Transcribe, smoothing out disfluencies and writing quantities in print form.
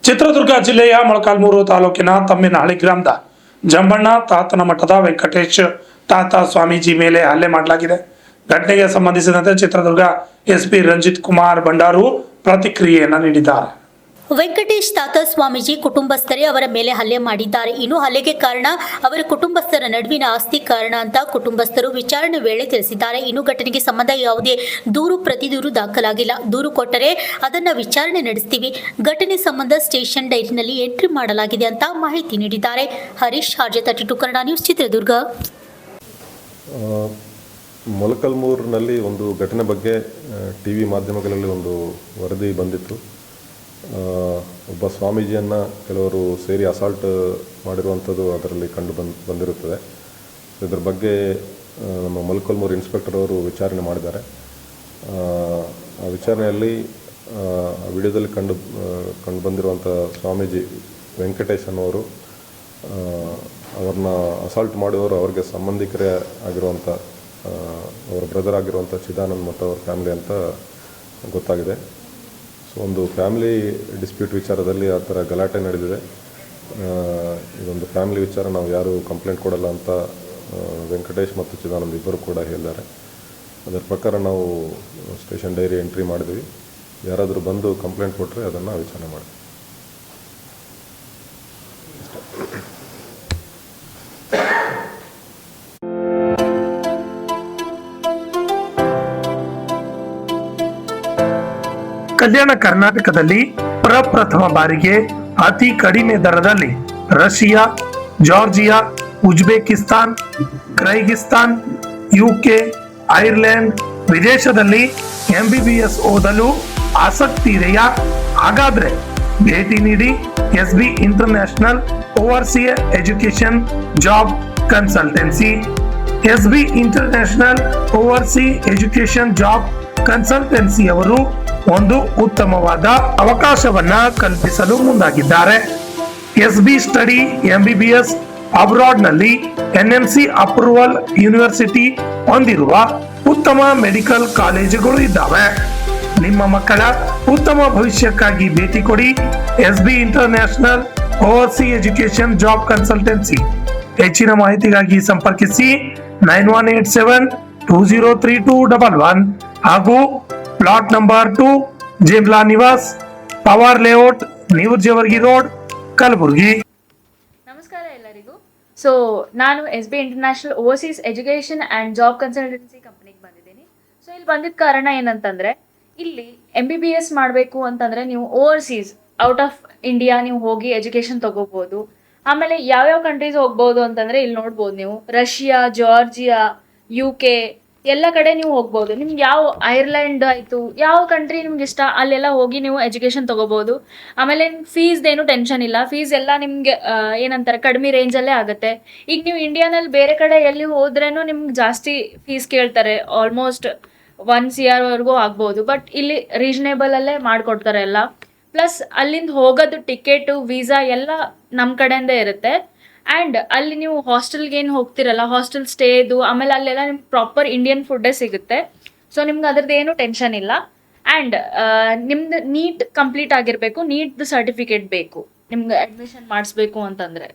ಚಿತ್ರದುರ್ಗ ಜಿಲ್ಲೆಯ ಮೊಳಕಾಲ್ಮೂರು ತಾಲೂಕಿನ ತಮ್ಮಿನಹಳ್ಳಿ ಗ್ರಾಮದ ಜಂಬಣ್ಣ ತಾತನ ಮಠದ ವೆಂಕಟೇಶ್ ತಾತ ಸ್ವಾಮೀಜಿ ಮೇಲೆ ಹಲ್ಲೆ ಮಾಡಲಾಗಿದೆ. ಘಟನೆಗೆ ಸಂಬಂಧಿಸಿದಂತೆ ಚಿತ್ರದುರ್ಗ ಎಸ್ಪಿ ರಂಜಿತ್ ಕುಮಾರ್ ಭಂಡಾರು ಪ್ರತಿಕ್ರಿಯೆಯನ್ನು ನೀಡಿದ್ದಾರೆ. ವೆಂಕಟೇಶ್ ತಾತ ಸ್ವಾಮೀಜಿ ಕುಟುಂಬಸ್ಥರೇ ಅವರ ಮೇಲೆ ಹಲ್ಲೆ ಮಾಡಿದ್ದಾರೆ. ಇನ್ನು ಹಲ್ಲೆಗೆ ಕಾರಣ ಅವರ ಕುಟುಂಬಸ್ಥರ ನಡುವಿನ ಆಸ್ತಿ ಕಾರಣ ಅಂತ ಕುಟುಂಬಸ್ಥರು ವಿಚಾರಣೆ ವೇಳೆ ತಿಳಿಸಿದ್ದಾರೆ. ಇನ್ನು ಘಟನೆಗೆ ಸಂಬಂಧ ಯಾವುದೇ ದೂರು ಪ್ರತಿದೂರು ದಾಖಲಾಗಿಲ್ಲ. ದೂರು ಕೊಟ್ಟರೆ ಅದನ್ನ ವಿಚಾರಣೆ ನಡೆಸ್ತೀವಿ. ಘಟನೆ ಸಂಬಂಧ ಸ್ಟೇಷನ್ ಡೈರಿನಲ್ಲಿ ಎಂಟ್ರಿ ಮಾಡಲಾಗಿದೆ ಅಂತ ಮಾಹಿತಿ ನೀಡಿದ್ದಾರೆ. ಹರೀಶ್ ಹಾಜೆ 32 ಕನ್ನಡ ನ್ಯೂಸ್ ಚಿತ್ರದುರ್ಗ. ಮೊಳಕಾಲ್ಮೂರಿನಲ್ಲಿ ಒಂದು ಘಟನೆ ಬಗ್ಗೆ ಟಿವಿ ಮಾಧ್ಯಮಗಳಲ್ಲಿ ಒಂದು ವರದಿ ಬಂದಿತ್ತು. ಒಬ್ಬ ಸ್ವಾಮೀಜಿಯನ್ನು ಕೆಲವರು ಸೇರಿ ಅಸಾಲ್ಟ್ ಮಾಡಿರುವಂಥದ್ದು ಅದರಲ್ಲಿ ಬಂದಿರುತ್ತದೆ. ಇದರ ಬಗ್ಗೆ ನಮ್ಮ ಮೊಳಕಾಲ್ಮೂರು ಇನ್ಸ್ಪೆಕ್ಟರ್ ಅವರು ವಿಚಾರಣೆ ಮಾಡಿದ್ದಾರೆ. ಆ ವಿಚಾರಣೆಯಲ್ಲಿ ವಿಡಿಯೋದಲ್ಲಿ ಕಂಡು ಬಂದಿರುವಂಥ ಸ್ವಾಮೀಜಿ ವೆಂಕಟೇಶ್ ಅನ್ನೋರು ಅವ್ರನ್ನ ಅಸಾಲ್ಟ್ ಮಾಡಿದವರು ಅವ್ರಿಗೆ ಸಂಬಂಧಿಕರೇ ಆಗಿರುವಂಥ ಅವರ ಬ್ರದರ್ ಆಗಿರುವಂಥ ಚಿದಾನಂದ್ ಮತ್ತು ಅವ್ರ ಫ್ಯಾಮಿಲಿ ಅಂತ ಗೊತ್ತಾಗಿದೆ. ಸೊ ಒಂದು ಫ್ಯಾಮಿಲಿ ಡಿಸ್ಪ್ಯೂಟ್ ವಿಚಾರದಲ್ಲಿ ಆ ಥರ ಗಲಾಟೆ ನಡೆದಿದೆ. ಇದೊಂದು ಫ್ಯಾಮಿಲಿ ವಿಚಾರ, ನಾವು ಯಾರು ಕಂಪ್ಲೇಂಟ್ ಕೊಡಲ್ಲ ಅಂತ ವೆಂಕಟೇಶ್ ಮತ್ತು ಚಿದಾನಂದ್ ಇಬ್ಬರು ಕೂಡ ಹೇಳಿದ್ದಾರೆ. ಅದರ ಪ್ರಕಾರ ನಾವು ಸ್ಟೇಷನ್ ಡೈರಿ ಎಂಟ್ರಿ ಮಾಡಿದ್ವಿ. ಯಾರಾದರೂ ಬಂದು ಕಂಪ್ಲೇಂಟ್ ಕೊಟ್ಟರೆ ಅದನ್ನು ವಿಚಾರಣೆ ಮಾಡ್ತೀವಿ. ಕಲ್ಯಾಣ ಕರ್ನಾಟಕದಲ್ಲಿ ಪ್ರಪ್ರಥಮ ಬಾರಿಗೆ ಅತಿ ಕಡಿಮೆ ದರದಲ್ಲಿ Russia, Georgia, Uzbekistan, Kyrgyzstan, UK, Ireland ವಿದೇಶದಲ್ಲಿ MBBS ಓದಲು ಆಸಕ್ತಿ ಇದೆಯಾ? ಹಾಗಾದ್ರೆ ಭೇಟಿ ನೀಡಿ SB international overseas education job consultancy. SB international overseas education job consultancy ಅವರು ಒಂದು ಉತ್ತಮವಾದ ಅವಕಾಶವನ್ನ ಕಲ್ಪಿಸಲು ಮುಂದಾಗಿದ್ದಾರೆ. SB ಸ್ಟಡಿ MBBS ಅಬ್ರಾಡ್ ನಲ್ಲಿ NMC ಅಪ್ರೂವಲ್ ಯೂನಿವರ್ಸಿಟಿ ಹೊಂದಿರುವ ಉತ್ತಮ ಮೆಡಿಕಲ್ ಕಾಲೇಜುಗಳು ಇದ್ದಾವೆ. ನಿಮ್ಮ ಮಕ್ಕಳ ಉತ್ತಮ ಭವಿಷ್ಯಕ್ಕಾಗಿ ಭೇಟಿ ಕೊಡಿ SB international overseas education job consultancy. ಹೆಚ್ಚಿನ ಮಾಹಿತಿಗಾಗಿ ಸಂಪರ್ಕಿಸಿ 9187203211 ಹಾಗೂ plot number 2 Jemla Niwas, power layout, new Jewargi road, Kalaburagi. ನಮಸ್ಕಾರ ಎಲ್ಲರಿಗೂ. ಸೊ ನಾನು SB international overseas education and job consultancy ಕಂಪ್ನಿಗೆ ಬಂದಿದ್ದೀನಿ. ಸೊ ಇಲ್ಲಿ ಬಂದಿದ್ದ ಕಾರಣ ಏನಂತಂದರೆ, ಇಲ್ಲಿ MBBS ಮಾಡಬೇಕು ಅಂತಂದರೆ ನೀವು ಓವರ್ಸೀಸ್ ಔಟ್ ಆಫ್ ಇಂಡಿಯಾ ನೀವು ಹೋಗಿ ಎಜುಕೇಷನ್ ತೊಗೋಬೋದು. ಆಮೇಲೆ ಯಾವ್ಯಾವ ಕಂಟ್ರೀಸ್ ಹೋಗ್ಬೋದು ಅಂತಂದರೆ ಇಲ್ಲಿ ನೋಡ್ಬೋದು ನೀವು, ರಷ್ಯಾ, ಜಾರ್ಜಿಯಾ, UK ಎಲ್ಲ ಕಡೆ ನೀವು ಹೋಗ್ಬೋದು. ನಿಮ್ಗೆ ಯಾವ ಐರ್ಲೆಂಡ್ ಆಯಿತು, ಯಾವ ಕಂಟ್ರಿ ನಿಮ್ಗೆ ಇಷ್ಟ ಅಲ್ಲೆಲ್ಲ ಹೋಗಿ ನೀವು ಎಜುಕೇಷನ್ ತೊಗೋಬೋದು. ಆಮೇಲೆ ಫೀಸ್ದೇನು ಟೆನ್ಷನ್ ಇಲ್ಲ. ಫೀಸ್ ಎಲ್ಲ ನಿಮಗೆ ಏನಂತಾರೆ ಕಡಿಮೆ ರೇಂಜಲ್ಲೇ ಆಗುತ್ತೆ. ಈಗ ನೀವು ಇಂಡಿಯಾನಲ್ಲಿ ಬೇರೆ ಕಡೆ ಎಲ್ಲಿ ಹೋದ್ರೂ ನಿಮ್ಗೆ ಜಾಸ್ತಿ ಫೀಸ್ ಕೇಳ್ತಾರೆ. ಆಲ್ಮೋಸ್ಟ್ 1 CR ವರೆಗೂ ಆಗ್ಬೋದು. ಬಟ್ ಇಲ್ಲಿ ರೀಸನೇಬಲಲ್ಲೇ ಮಾಡಿಕೊಡ್ತಾರೆ ಎಲ್ಲ. ಪ್ಲಸ್ ಅಲ್ಲಿಂದ ಹೋಗೋದು ಟಿಕೆಟು, ವೀಸಾ ಎಲ್ಲ ನಮ್ಮ ಕಡೆಯಿಂದ ಇರುತ್ತೆ. ಆ್ಯಂಡ್ ಅಲ್ಲಿ ನೀವು ಹಾಸ್ಟೆಲ್ಗೆ ಏನು ಹೋಗ್ತಿರಲ್ಲ, ಹಾಸ್ಟೆಲ್ ಸ್ಟೇದು, ಆಮೇಲೆ ಅಲ್ಲೆಲ್ಲ ನಿಮ್ಗೆ ಪ್ರಾಪರ್ ಇಂಡಿಯನ್ ಫುಡ್ಡೇ ಸಿಗುತ್ತೆ. ಸೊ ನಿಮ್ಗೆ ಅದ್ರದ್ದು ಏನು ಟೆನ್ಷನ್ ಇಲ್ಲ. ಆ್ಯಂಡ್ ನಿಮ್ದು ನೀಟ್ ಕಂಪ್ಲೀಟ್ ಆಗಿರಬೇಕು. ನೀಟ್ದು ಸರ್ಟಿಫಿಕೇಟ್ ಬೇಕು ನಿಮ್ಗೆ ಅಡ್ಮಿಷನ್ ಮಾಡಿಸ್ಬೇಕು ಅಂತಂದರೆ.